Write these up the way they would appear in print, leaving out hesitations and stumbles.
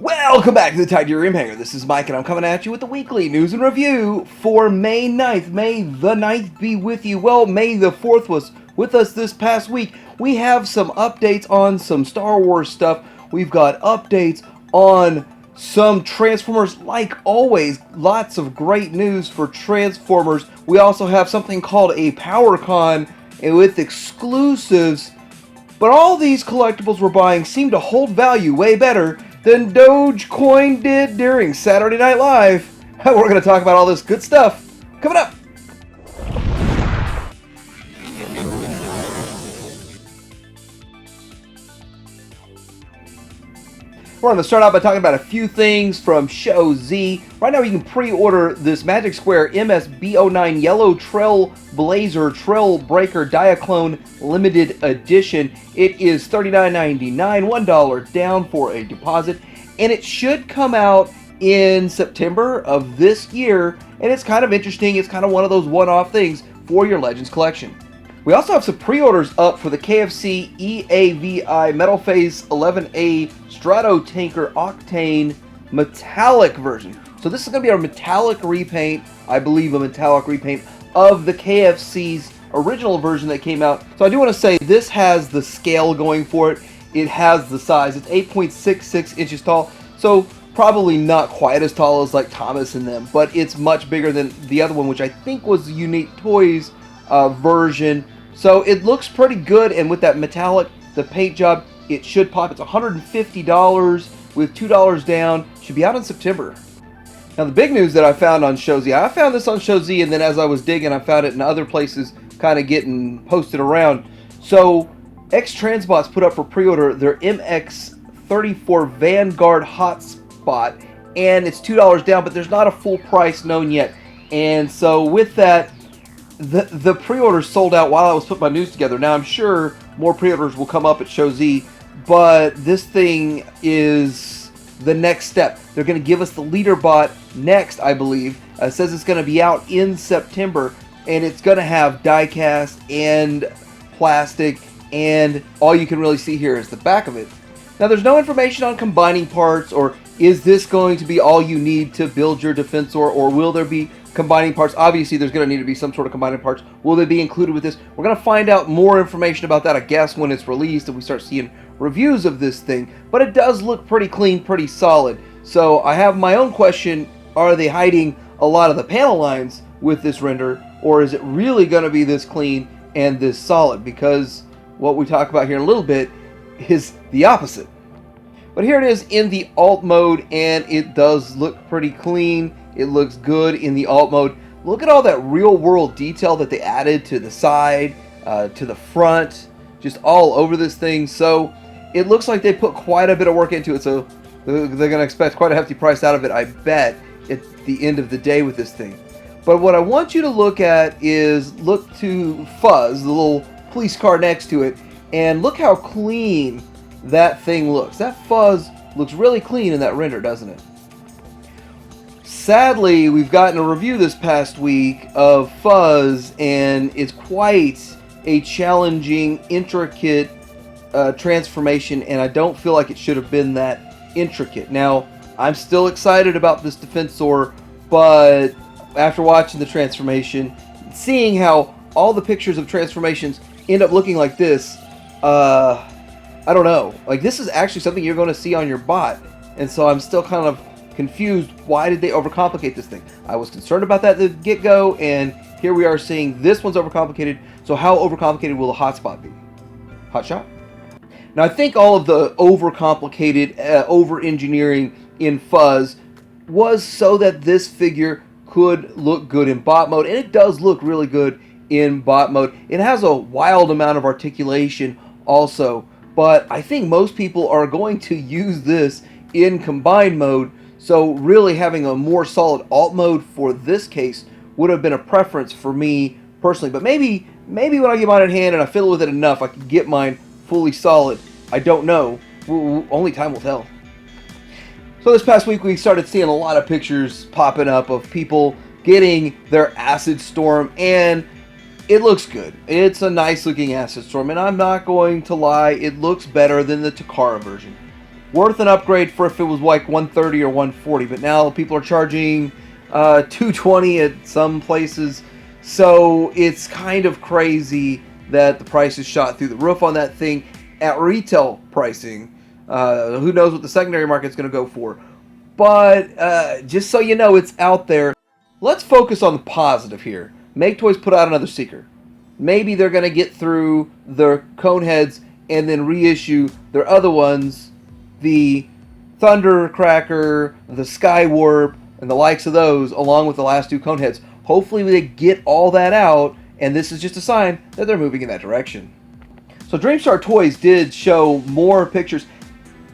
Welcome back to the Tiberium Hangar. This is Mike, and I'm coming at you with the weekly news and review for May 9th. May the 9th be with you. Well, May the 4th was with us this past week. We have some updates on some Star Wars stuff. We've got updates on some Transformers, like always. Lots of great news for Transformers. We also have something called a PowerCon with exclusives. But all these collectibles we're buying seem to hold value way better than Dogecoin did during Saturday Night Live. We're going to talk about all this good stuff coming up. We're going to start out by talking about a few things from Show Z. Right now you can pre-order this Magic Square MSB09 Yellow Trailblazer Trailbreaker Diaclone Limited Edition. It is $39.99, $1 down for a deposit, and it should come out in September of this year, and it's kind of interesting. It's kind of one of those one-off things for your Legends collection. We also have some pre-orders up for the KFC EAVI Metal Phase 11A Strato Tanker Octane Metallic version. So this is going to be our metallic repaint, I believe a metallic repaint, of the KFC's original version that came out. So I do want to say this has the scale going for it. It has the size. It's 8.66 inches tall, so probably not quite as tall as like Thomas and them, but it's much bigger than the other one, which I think was the Unique Toys version. So it looks pretty good, and with that metallic, the paint job, it should pop. It's $150 with $2 down. Should be out in September. Now the big news that I found on Show Z, I found this on Show Z, and then as I was digging, I found it in other places kind of getting posted around. So X-Transbots put up for pre-order their MX-34 Vanguard Hotspot, and it's $2 down, but there's not a full price known yet. And so with that, the pre-orders sold out while I was putting my news together. Now I'm sure more pre-orders will come up at Show Z, but this thing is the next step. They're going to give us the leader bot next, I believe. It says it's going to be out in September, and it's going to have die-cast and plastic, and all you can really see here is the back of it. Now there's no information on combining parts, or is this going to be all you need to build your Defensor, or will there be combining parts? Obviously there's going to need to be some sort of combining parts. Will they be included with this? We're going to find out more information about that, I guess, when it's released and we start seeing reviews of this thing. But it does look pretty clean, pretty solid. So I have my own question: are they hiding a lot of the panel lines with this render, or is it really going to be this clean and this solid? Because what we talk about here in a little bit is the opposite. But here it is in the alt mode, and it does look pretty clean. It looks good in the alt mode. Look at all that real world detail that they added to the side, to the front, just all over this thing. So it looks like they put quite a bit of work into it. So they're going to expect quite a hefty price out of it, I bet, at the end of the day with this thing. But what I want you to look at is look to Fuzz, the little police car next to it, and look how clean that thing looks. That Fuzz looks really clean in that render, doesn't it? Sadly, we've gotten a review this past week of Fuzz, and it's quite a challenging, intricate transformation, and I don't feel like it should have been that intricate. Now, I'm still excited about this Defensor, but after watching the transformation, seeing how all the pictures of transformations end up looking like this, I don't know. Like, this is actually something you're going to see on your bot, and so I'm still kind of confused. Why did they overcomplicate this thing? I was concerned about that at the get-go, and here we are seeing this one's overcomplicated. So how overcomplicated will the hotspot be? Hotshot? Now I think all of the overcomplicated, over-engineering in Fuzz was so that this figure could look good in bot mode, and it does look really good in bot mode. It has a wild amount of articulation also, but I think most people are going to use this in combined mode. So really having a more solid alt mode for this case would have been a preference for me personally. But maybe when I get mine in hand and I fiddle with it enough, I can get mine fully solid. I don't know. Only time will tell. So this past week we started seeing a lot of pictures popping up of people getting their Acid Storm, and it looks good. It's a nice looking Acid Storm, and I'm not going to lie, it looks better than the Takara version. worth an upgrade for if it was like 130 or 140, but now people are charging 220 at some places, so it's kind of crazy that the price is shot through the roof on that thing at retail pricing. Who knows what the secondary market's going to go for, but just so you know, it's out there. Let's focus on the positive here. Make Toys put out another Seeker. Maybe they're going to get through their cone heads and then reissue their other ones, the Thundercracker, the Skywarp, and the likes of those, along with the last two cone heads. Hopefully they get all that out, and this is just a sign that they're moving in that direction. So Dreamstar Toys did show more pictures,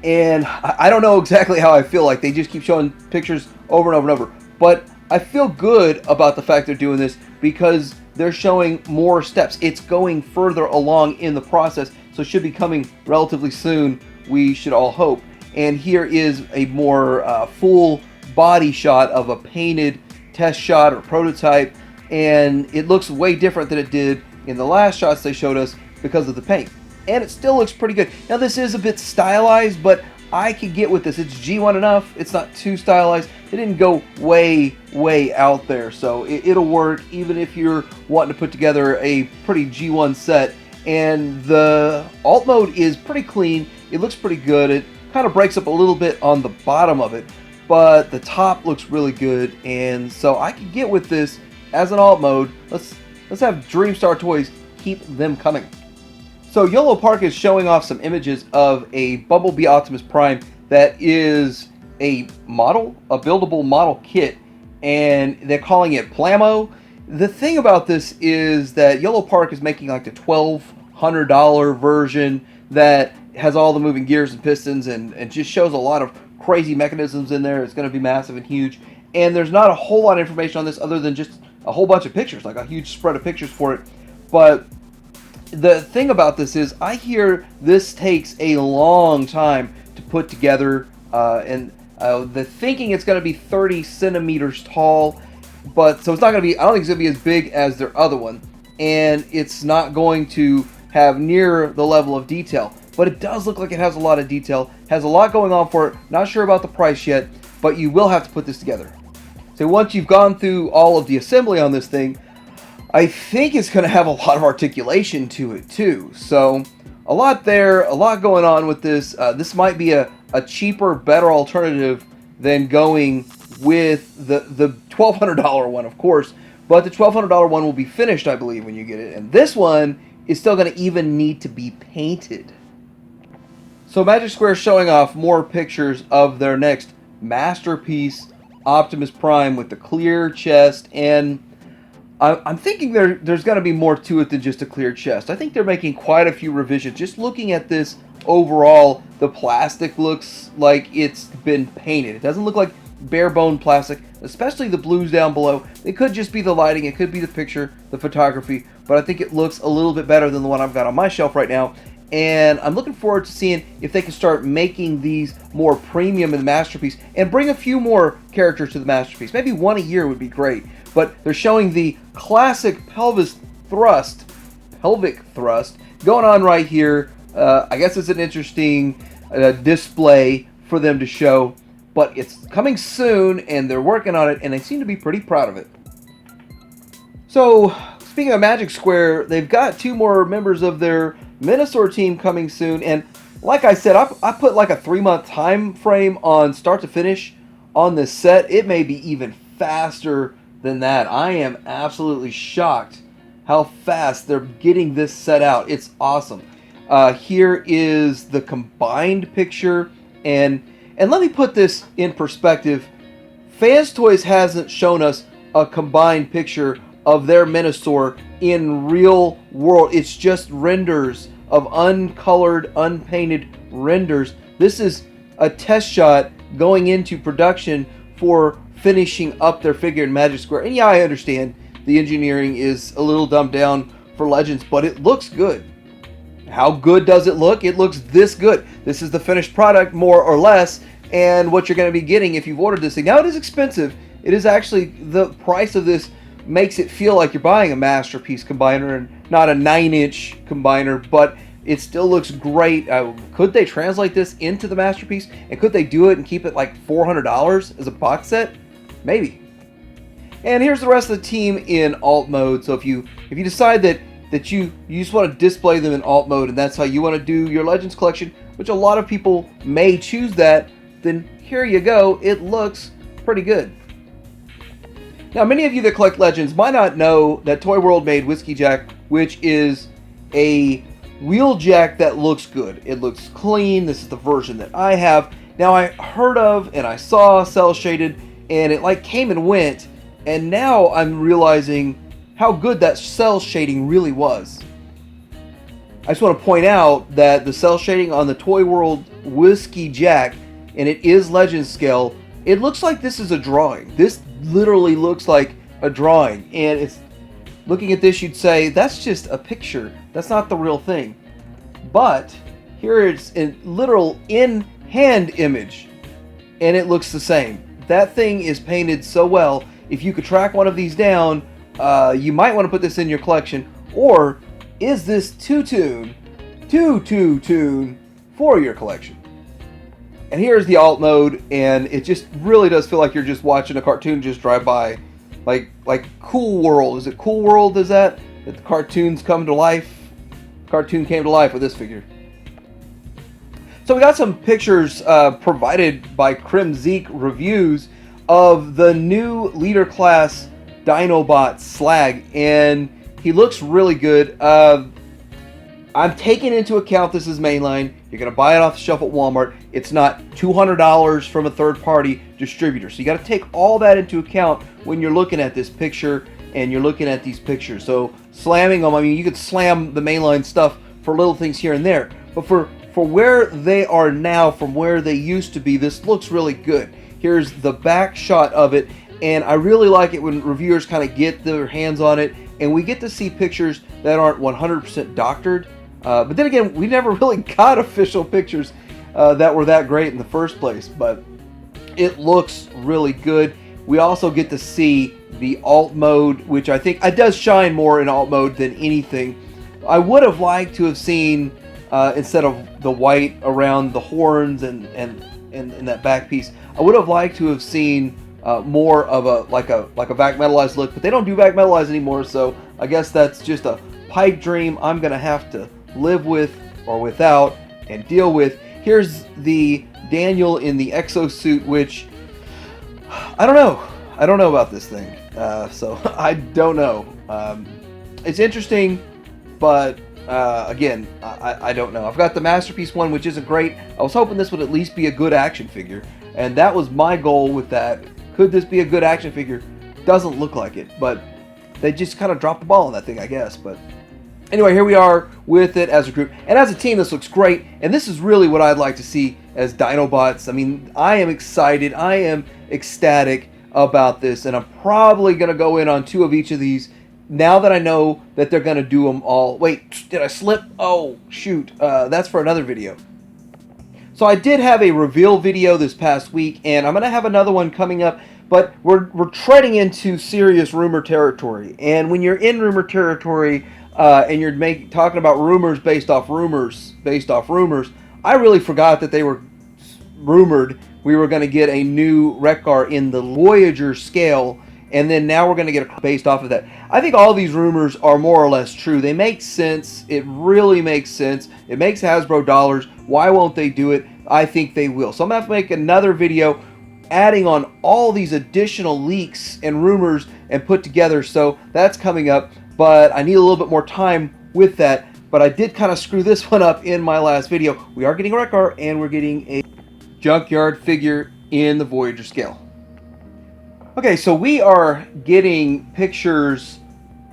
and I don't know exactly how I feel. Like, they just keep showing pictures over and over and over. But I feel good about the fact they're doing this because they're showing more steps. It's going further along in the process, so it should be coming relatively soon, we should all hope. And here is a more full body shot of a painted test shot or prototype, and it looks way different than it did in the last shots they showed us because of the paint. And it still looks pretty good. Now, this is a bit stylized, but I could get with this. It's G1 enough. It's not too stylized. It didn't go way out there, so it'll work even if you're wanting to put together a pretty G1 set. And the alt mode is pretty clean. It looks pretty good. It kind of breaks up a little bit on the bottom of it, but the top looks really good, and so I could get with this as an alt mode. Let's have Dreamstar Toys keep them coming. So Yolo Park is showing off some images of a Bumblebee Optimus Prime that is a model, a buildable model kit, and they're calling it Plamo. The thing about this is that Yolo Park is making like the $1,200 version that has all the moving gears and pistons and just shows a lot of crazy mechanisms in there. It's going to be massive and huge, and there's not a whole lot of information on this other than just a whole bunch of pictures, like a huge spread of pictures for it. But the thing about this is, I hear this takes a long time to put together, and the thinking it's going to be 30 centimeters tall, but so it's not going to be, I don't think it's going to be as big as their other one, and it's not going to have near the level of detail, but it does look like it has a lot of detail, has a lot going on for it. Not sure about the price yet, but you will have to put this together. So once you've gone through all of the assembly on this thing, I think it's going to have a lot of articulation to it too. So a lot there, a lot going on with this. This might be a cheaper, better alternative than going with the $1,200 one, of course. But the $1,200 one will be finished, I believe, when you get it. And this one is still going to even need to be painted. So Magic Square is showing off more pictures of their next masterpiece, Optimus Prime, with the clear chest, and I'm thinking there's going to be more to it than just a clear chest. I think they're making quite a few revisions. Just looking at this overall, the plastic looks like it's been painted. It doesn't look like bare bone plastic, especially the blues down below. It could just be the lighting, it could be the picture, the photography, but I think it looks a little bit better than the one I've got on my shelf right now. And I'm looking forward to seeing if they can start making these more premium in the Masterpiece and bring a few more characters to the Masterpiece. Maybe one a year would be great. But they're showing the classic pelvic thrust going on right here. I guess it's an interesting display for them to show, but it's coming soon and they're working on it, and they seem to be pretty proud of it. So speaking of Magic Square, they've got two more members of their Minosaur team coming soon, and like I said, I put like a 3-month time frame on start to finish on this set. It may be even faster than that. I am absolutely shocked how fast they're getting this set out. It's awesome. Here is the combined picture, and let me put this in perspective. Fans Toys hasn't shown us a combined picture of their Minosaur in real world. It's just renders of uncolored, unpainted renders. This is a test shot going into production for finishing up their figure in Magic Square. And yeah, I understand the engineering is a little dumbed down for Legends, but it looks good. How good does it look? It looks this good. This is the finished product, more or less, and what you're going to be getting if you've ordered this thing. Now, it is expensive. It is actually, the price of this makes it feel like you're buying a Masterpiece combiner and not a 9-inch combiner, but It still looks great. Could they translate this into the Masterpiece? And could they do it and keep it like $400 as a box set? Maybe. And here's the rest of the team in alt mode. So if you decide that you just want to display them in alt mode and that's how you want to do your Legends collection, which a lot of people may choose that, then here you go. It looks pretty good. Now, many of you that collect Legends might not know that Toy World made Whiskey Jack, which is a wheeljack that looks good. It looks clean. This is the version that I have. Now, I heard of and I saw cel shaded, and it like came and went, and now I'm realizing how good that cel shading really was. I just want to point out that the cel shading on the Toy World Whiskey Jack, and it is Legend scale, it looks like this is a drawing. This literally looks like a drawing, and it's looking at this, you'd say that's just a picture. That's not the real thing. But here it's a literal in-hand image, and it looks the same. That thing is painted so well. If you could track one of these down, you might want to put this in your collection. Or is this too tune for your collection? And here's the alt mode, and it just really does feel like you're just watching a cartoon just drive by. Like Cool World. Is it Cool World, is that the cartoons come to life? Cartoon came to life with this figure. So we got some pictures provided by Crim Zeke Reviews of the new Leader Class Dinobot Slag, and he looks really good. I'm taking into account this is mainline. You're going to buy it off the shelf at Walmart. It's not $200 from a third-party distributor. So you got to take all that into account when you're looking at this picture and you're looking at these pictures. So slamming them, I mean, you could slam the mainline stuff for little things here and there. But for where they are now, from where they used to be, this looks really good. Here's the back shot of it, and I really like it when reviewers kind of get their hands on it, and we get to see pictures that aren't 100% doctored. But then again, we never really got official pictures that were that great in the first place, but it looks really good. We also get to see the alt mode, which I think it does shine more in alt mode than anything. I would have liked to have seen, instead of the white around the horns and that back piece, I would have liked to have seen more of a like a vac metallized look, but they don't do vac metallized anymore, so I guess that's just a pipe dream I'm gonna have to live with or without and deal with. Here's the Daniel in the exosuit, which I don't know about this thing, so I don't know. It's interesting, but again, I don't know. I've got the Masterpiece one, which isn't great. I was hoping this would at least be a good action figure, and that was my goal with that. Could this be a good action figure? Doesn't look like it, but they just kind of dropped the ball on that thing, I guess. But anyway, here we are with it as a group. And as a team, this looks great. And this is really what I'd like to see as Dinobots. I mean, I am excited. I am ecstatic about this. And I'm probably going to go in on 2 of each of these now that I know that they're going to do them all. Wait, did I slip? Oh, shoot. That's for another video. So I did have a reveal video this past week, and I'm going to have another one coming up. But we're treading into serious rumor territory. And when you're in rumor territory, and you're talking about rumors based off rumors, I really forgot that they were rumored we were going to get a new Wreck-Gar in the Voyager scale, and then now we're going to get it based off of that. I think all these rumors are more or less true. They make sense. It really makes sense. It makes Hasbro dollars. Why won't they do it? I think they will. So I'm going to have to make another video adding on all these additional leaks and rumors and put together. So that's coming up. But I need a little bit more time with that. But I did kind of screw this one up in my last video. We are getting a Wreck-Gar, and we're getting a junkyard figure in the Voyager scale. Okay, so we are getting pictures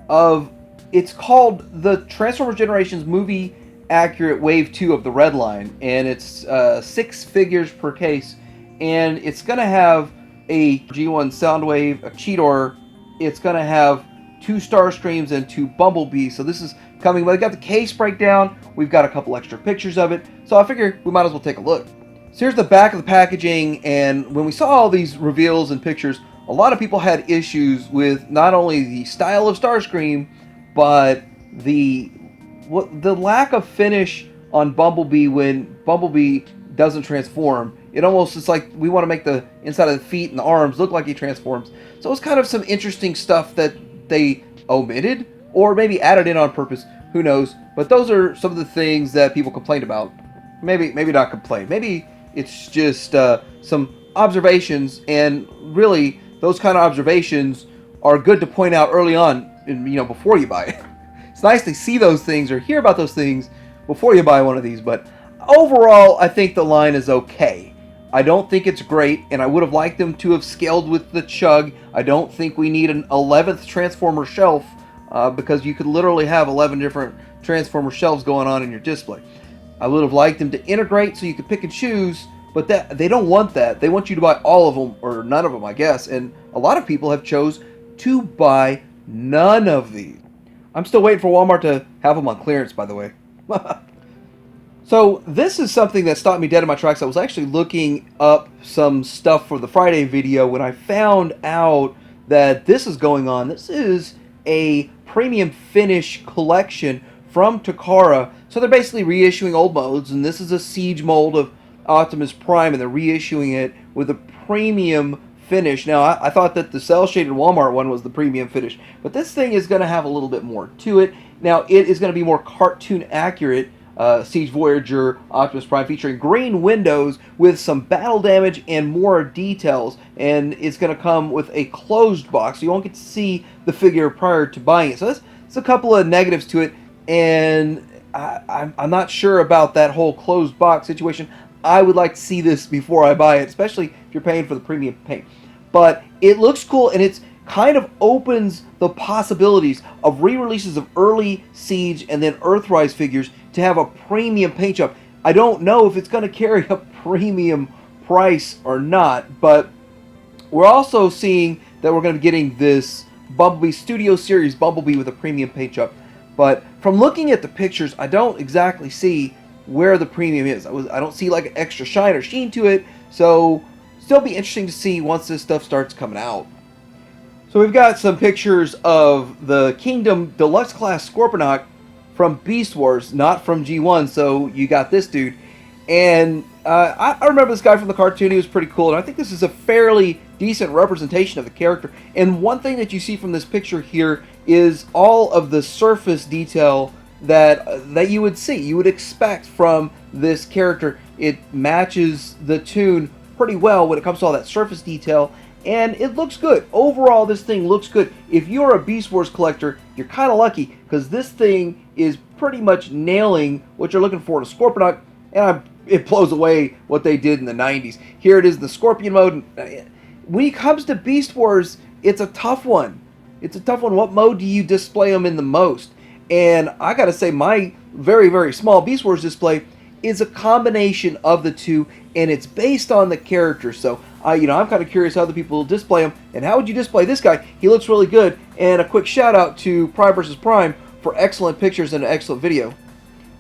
of, it's called the Transformers Generations Movie Accurate Wave 2 of the Red Line. And it's 6 figures per case. And it's going to have a G1 Soundwave, a Cheetor. It's going to have 2 Starscreams and 2 Bumblebees. So this is coming. Well, I got the case breakdown. We've got a couple extra pictures of it. So I figured we might as well take a look. So here's the back of the packaging. And when we saw all these reveals and pictures, a lot of people had issues with not only the style of Starscream, but the what the lack of finish on Bumblebee when Bumblebee doesn't transform. It almost is like we want to make the inside of the feet and the arms look like he transforms. So it's kind of some interesting stuff that they omitted or maybe added in on purpose. Who knows? But those are some of the things that people complained about. Maybe not complain. Maybe it's just some observations, and really those kind of observations are good to point out early on, before you buy it. It's nice to see those things or hear about those things before you buy one of these, but overall, I think the line is okay. I don't think it's great, and I would have liked them to have scaled with the Chug. I don't think we need an 11th Transformer shelf, because you could literally have 11 different Transformer shelves going on in your display. I would have liked them to integrate so you could pick and choose, but that they don't want that. They want you to buy all of them, or none of them, I guess, and a lot of people have chose to buy none of these. I'm still waiting for Walmart to have them on clearance, by the way. So this is something that stopped me dead in my tracks. I was actually looking up some stuff for the Friday video when I found out that this is going on. This is a premium finish collection from Takara. So they're basically reissuing old molds, and this is a Siege mold of Optimus Prime, and they're reissuing it with a premium finish. Now, I thought that the cel-shaded Walmart one was the premium finish, but this thing is going to have a little bit more to it. Now, it is going to be more cartoon accurate. Siege Voyager Optimus Prime featuring green windows with some battle damage and more details, and it's going to come with a closed box, so you won't get to see the figure prior to buying it. So that's a couple of negatives to it, and I'm not sure about that whole closed box situation. I would like to see this before I buy it, especially if you're paying for the premium paint. But it looks cool, and it's kind of opens the possibilities of re-releases of early Siege and then Earthrise figures to have a premium paint job. I don't know if it's going to carry a premium price or not, but we're also seeing that we're going to be getting this Bumblebee Studio Series Bumblebee with a premium paint job. But from looking at the pictures, I don't exactly see where the premium is. I don't see like an extra shine or sheen to it, so still be interesting to see once this stuff starts coming out. So we've got some pictures of the Kingdom Deluxe Class Scorponok from Beast Wars, not from G1, so you got this dude. And I remember this guy from the cartoon. He was pretty cool, and I think this is a fairly decent representation of the character. And one thing that you see from this picture here is all of the surface detail that you would see, you would expect from this character. It matches the tune pretty well when it comes to all that surface detail, and it looks good. Overall, this thing looks good. If you're a Beast Wars collector, you're kind of lucky, because this thing is pretty much nailing what you're looking for in a Scorponok, and it blows away what they did in the 90s. Here it is in the Scorpion mode. When it comes to Beast Wars, it's a tough one. It's a tough one. What mode do you display them in the most? And I gotta say, my very, very small Beast Wars display is a combination of the two, and it's based on the character. So, I'm kind of curious how other people display him, and how would you display this guy? He looks really good. And a quick shout out to Prime vs. Prime for excellent pictures and an excellent video.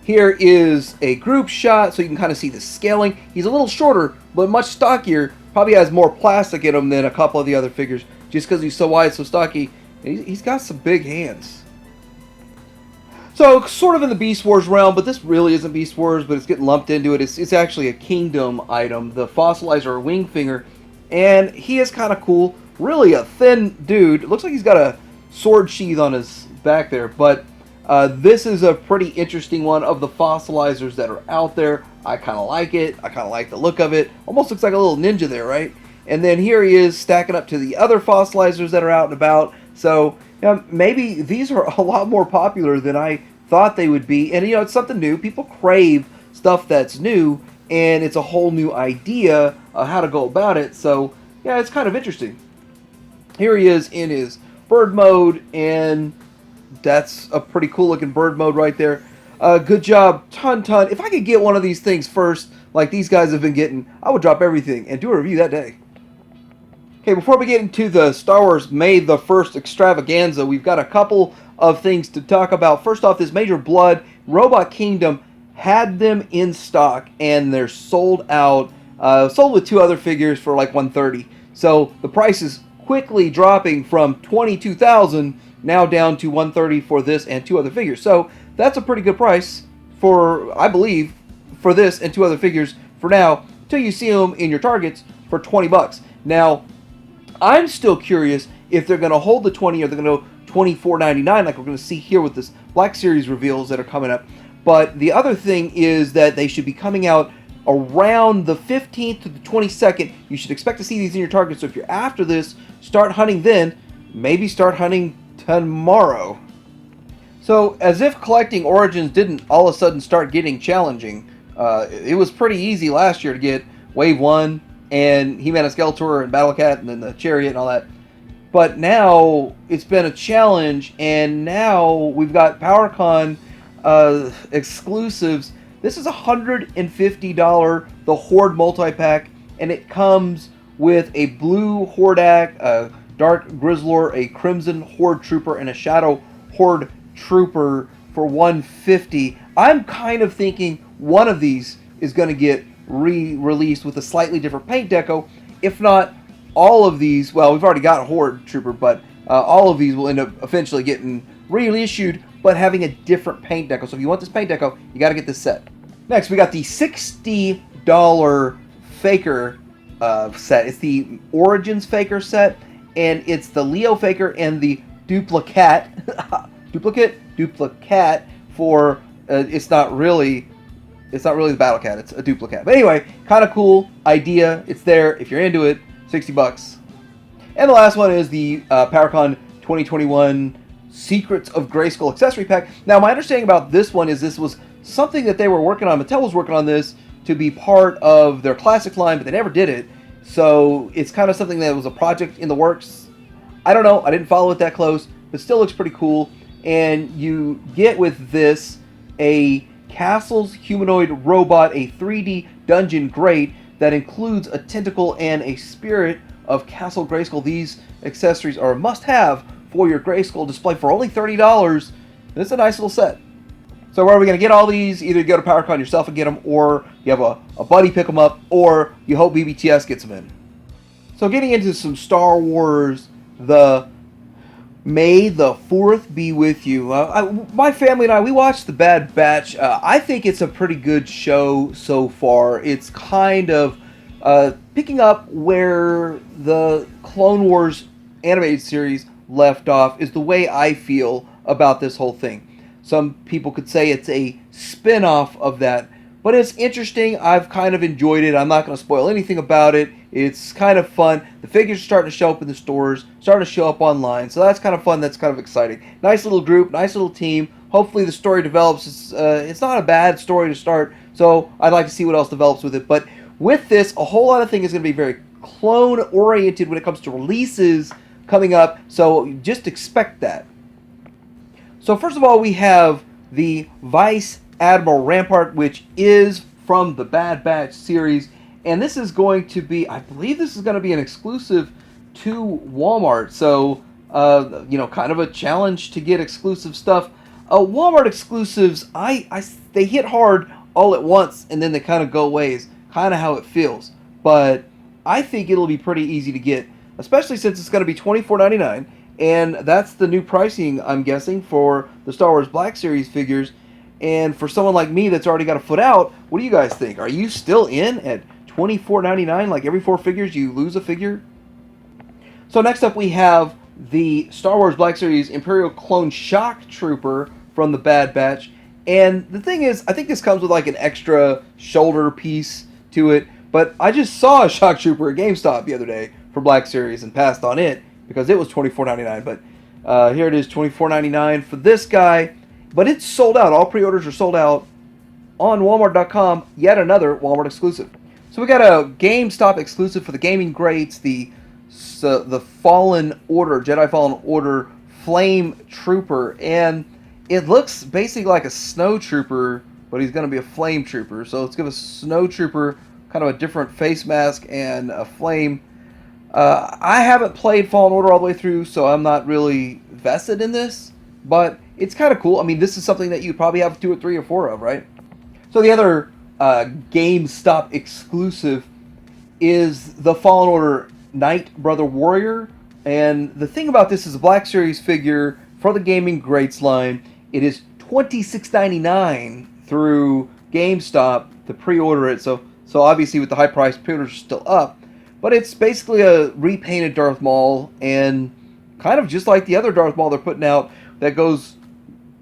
Here is a group shot, so you can kind of see the scaling. He's a little shorter, but much stockier. Probably has more plastic in him than a couple of the other figures, just because he's so wide, so stocky. And he's got some big hands. So, sort of in the Beast Wars realm, but this really isn't Beast Wars, but it's getting lumped into it. It's actually a Kingdom item, the Fossilizer Wingfinger, and he is kind of cool. Really a thin dude. It looks like he's got a sword sheath on his back there, but this is a pretty interesting one of the fossilizers that are out there. I kind of like it. I kind of like the look of it. Almost looks like a little ninja there, right? And then here he is stacking up to the other fossilizers that are out and about. So, maybe these are a lot more popular than I thought they would be. And, it's something new. People crave stuff that's new, and it's a whole new idea of how to go about it. So, yeah, it's kind of interesting. Here he is in his bird mode, and that's a pretty cool looking bird mode right there. Good job, ton. If I could get one of these things first, like these guys have been getting, I would drop everything and do a review that day. Okay, before we get into the Star Wars May the 1st extravaganza, we've got a couple of things to talk about. First off, this Major Blood Robot Kingdom had them in stock, and they're sold out. Sold with two other figures for like $130. So the price is quickly dropping from $22,000 now down to $130 for this and two other figures. So that's a pretty good price for, I believe, for this and two other figures for now, till you see them in your Targets for 20 bucks. Now, I'm still curious if they're going to hold the 20 or they're going to go $24.99 like we're going to see here with this Black Series reveals that are coming up. But the other thing is that they should be coming out around the 15th to the 22nd. You should expect to see these in your Target. So if you're after this, start hunting then. Maybe start hunting tomorrow. So as if collecting Origins didn't all of a sudden start getting challenging, it was pretty easy last year to get Wave 1 and He-Man and Skeletor and Battle Cat and then the Chariot and all that. But now it's been a challenge, and now we've got PowerCon exclusives. This is $150, the Horde multi-pack, and it comes with a blue Hordak, a dark Grizzlor, a crimson Horde Trooper, and a shadow Horde Trooper for $150. I'm kind of thinking one of these is going to get re-released with a slightly different paint deco. If not, all of these, well, we've already got a Horde Trooper, but all of these will end up eventually getting reissued, but having a different paint deco. So if you want this paint deco, you got to get this set. Next, we got the $60 Faker set. It's the Origins Faker set, and it's the Leo Faker and the Duplicate for it's not really the Battle Cat, it's a Duplicate. But anyway, kind of cool idea. It's there if you're into it. 60 bucks. And the last one is the PowerCon 2021 Secrets of Grayskull accessory pack. Now, my understanding about this one is this was something that they were working on. Mattel was working on this to be part of their classic line, but they never did it. So it's kind of something that was a project in the works. I don't know. I didn't follow it that close, but still looks pretty cool. And you get with this a Castle's humanoid robot, a 3D dungeon grate that includes a tentacle and a spirit of Castle Grayskull. These accessories are a must-have for your Grayskull display for only $30. It's a nice little set. So where are we going to get all these? Either you go to PowerCon yourself and get them, or you have a buddy pick them up, or you hope BBTS gets them in. So getting into some Star Wars, May the 4th be with you. My family and I, we watched The Bad Batch. I think it's a pretty good show so far. It's kind of picking up where the Clone Wars animated series left off is the way I feel about this whole thing. Some people could say it's a spin-off of that, but it's interesting. I've kind of enjoyed it. I'm not going to spoil anything about it. It's kind of fun. The figures are starting to show up in the stores, starting to show up online, so that's kind of fun. That's kind of exciting. Nice little group, nice little team. Hopefully the story develops. It's not a bad story to start, so I'd like to see what else develops with it. But with this, a whole lot of things is going to be very clone-oriented when it comes to releases coming up, so just expect that. So first of all, we have the Vice Admiral Rampart, which is from the Bad Batch series. And this is going to be, I believe this is going to be an exclusive to Walmart. So, kind of a challenge to get exclusive stuff. Walmart exclusives, they hit hard all at once and then they kind of go away is kind of how it feels. But I think it'll be pretty easy to get, especially since it's going to be $24.99. And that's the new pricing, I'm guessing, for the Star Wars Black Series figures. And for someone like me that's already got a foot out, what do you guys think? Are you still in at $24.99? Like every 4 figures you lose a figure? So next up we have the Star Wars Black Series Imperial Clone Shock Trooper from the Bad Batch. And the thing is, I think this comes with like an extra shoulder piece to it. But I just saw a Shock Trooper at GameStop the other day for Black Series and passed on it because it was $24.99. But here it is, $24.99 for this guy. But it's sold out. All pre-orders are sold out on Walmart.com. Yet another Walmart exclusive. So we got a GameStop exclusive for the gaming greats, the Fallen Order, Jedi Fallen Order Flame Trooper. And it looks basically like a Snow Trooper, but he's going to be a Flame Trooper. So let's give a Snow Trooper kind of a different face mask and a flame. I haven't played Fallen Order all the way through, so I'm not really vested in this. But it's kind of cool. I mean, this is something that you'd probably have 2 or 3 or 4 of, right? So the other GameStop exclusive is the Fallen Order Knight Brother Warrior. And the thing about this is a Black Series figure for the Gaming Greats line. It is $26.99 through GameStop to pre-order it. So obviously with the high price, pre-orders are still up. But it's basically a repainted Darth Maul, and kind of just like the other Darth Maul they're putting out that goes,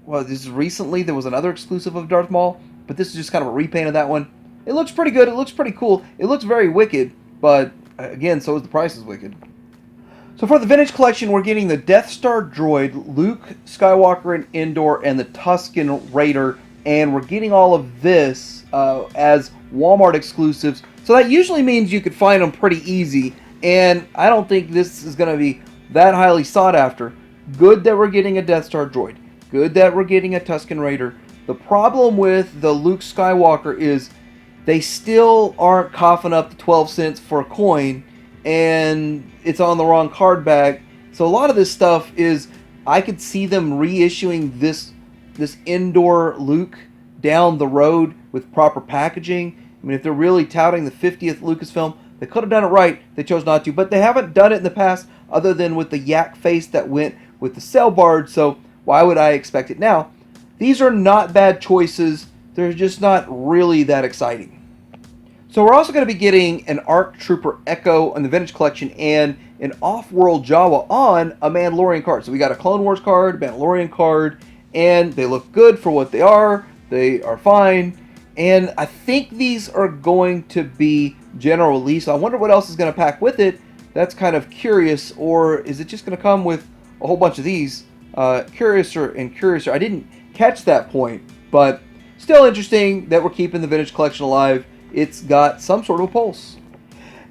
well, this is recently, there was another exclusive of Darth Maul, but this is just kind of a repaint of that one. It looks pretty good, it looks pretty cool, it looks very wicked, but again, so is the price is wicked. So for the Vintage Collection, we're getting the Death Star droid, Luke Skywalker and Endor, and the Tusken Raider, and we're getting all of this as Walmart exclusives. So that usually means you could find them pretty easy, and I don't think this is going to be that highly sought after. Good that we're getting a Death Star droid. Good that we're getting a Tusken Raider. The problem with the Luke Skywalker is they still aren't coughing up the 12 cents for a coin, and it's on the wrong card bag. So a lot of this stuff is, I could see them reissuing this Endor Luke down the road with proper packaging. I mean, if they're really touting the 50th Lucasfilm, they could have done it right. They chose not to, but they haven't done it in the past other than with the yak face that went with the cell bard, so why would I expect it now? These are not bad choices. They're just not really that exciting. So we're also going to be getting an ARC Trooper Echo on the Vintage Collection and an Off-World Jawa on a Mandalorian card. So we got a Clone Wars card, Mandalorian card, and they look good for what they are. They are fine. And I think these are going to be general release. I wonder what else is going to pack with it. That's kind of curious. Or is it just going to come with a whole bunch of these? Curiouser and curiouser. I didn't catch that point, but still interesting that we're keeping the Vintage Collection alive. It's got some sort of a pulse.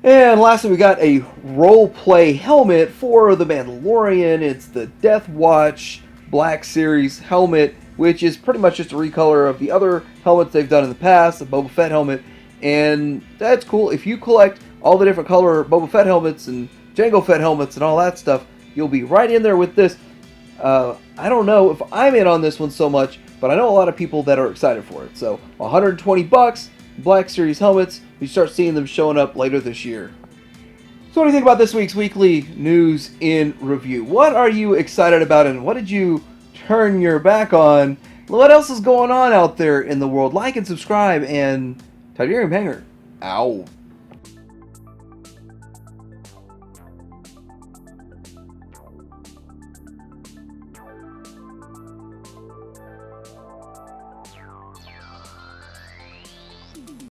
And lastly, we got a role-play helmet for the Mandalorian. It's the Death Watch Black Series helmet, which is pretty much just a recolor of the other helmets they've done in the past, the Boba Fett helmet. And that's cool. If you collect all the different color Boba Fett helmets and Jango Fett helmets and all that stuff, you'll be right in there with this. I don't know if I'm in on this one so much, but I know a lot of people that are excited for it. So $120, Black Series helmets. We start seeing them showing up later this year. So what do you think about this week's weekly news in review? What are you excited about, and what did you turn your back on? What else is going on out there in the world? Like and subscribe, and Tiberium Hanger out.